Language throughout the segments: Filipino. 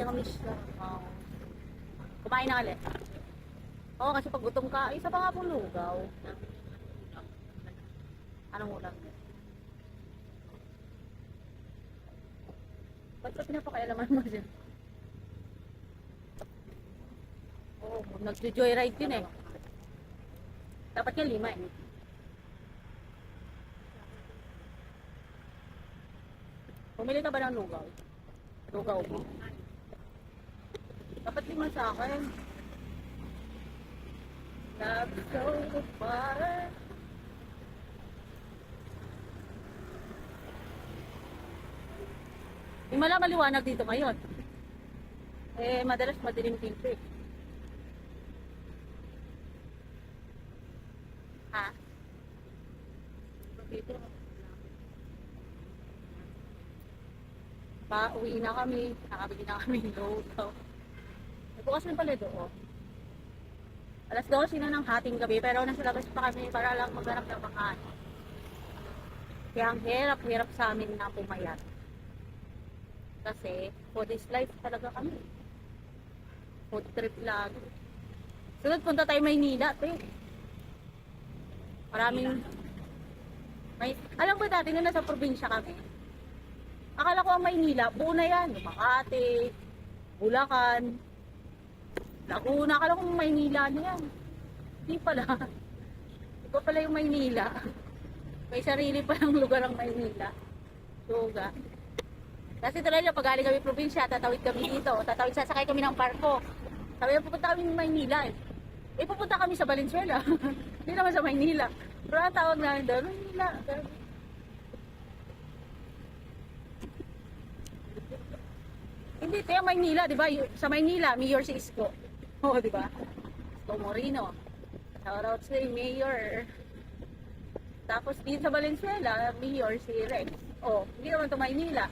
Pinakamiss na. Kumain na ulit. Oo, kasi pag gutom ka, isa pa nga pong lugaw. Anong ulam? Ba't sa pinapakailaman mo dyan? Oo, nag-joyride yun eh. Dapat nga 5 eh. Pumili ka ba ng lugaw? Lugaw mo. Dapat 5 sa akin. Love so far. Yung maliwanag dito ngayon. Eh, madalas madilim dito eh. Ha? Dito. Pauwi na kami. Nakabili na kami ng lugaw. Bukas na pala doon. Alas 12 na ng hating gabi, pero nasa labas pa kami para lang maghanap ng makain. Kaya ang hirap sa amin na pumayat. Kasi, for this life talaga kami. Food trip lang. Sunod, punta tayo Maynila, Maraming... Alam ko dati nung nasa probinsya kami, akala ko ang Maynila, buo na yan. Makati, Bulacan, Laguna, akala ko Maynila na yan. Hindi pala. Iba pala yung Maynila. May sarili pa ng lugar ang Maynila. Suga. Kasi talaga pag galing kami probinsya, tatawid kami dito. Sasakay kami ng barko. Sabi na pupunta kami ng Maynila eh. Eh pupunta kami sa Valenzuela. Hindi naman sa Maynila. Pero ang tawag namin doon, Maynila. Hindi, ito yung Maynila, di ba? Sa Maynila, Mayor si Isko. Oo, di ba? Isko Moreno. Shoutout si Mayor. Tapos din sa Valenzuela, Mayor si Rex. Oh, hindi naman ito Maynila.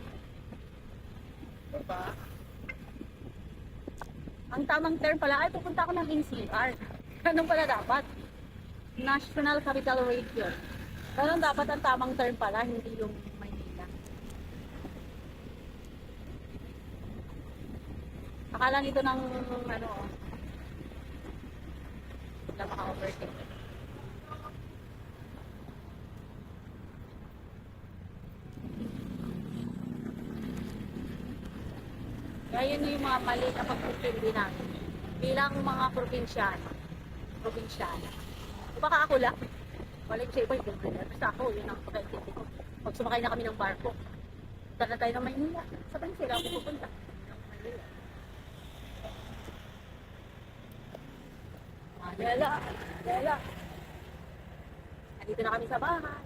Diba? Ang tamang term pala, ay pupunta ako ng NCR. Ganun pala dapat. National Capital Region. Ganun dapat ang tamang term pala, hindi yung Maynila. Akala nito ng ano, wala maka-overtake. Kaya yun yung mga mali na pagpipindi namin. Bilang mga probinsyano. Baka ako lang. Walang siya iba yung ganda. Basta ako, yun ang pagkaintindi ko. Pag sumakay na kami ng barko, punta na tayo ng Maynila. Sabihin sila ako pupunta. Manila. Nandito na kami sa bahay.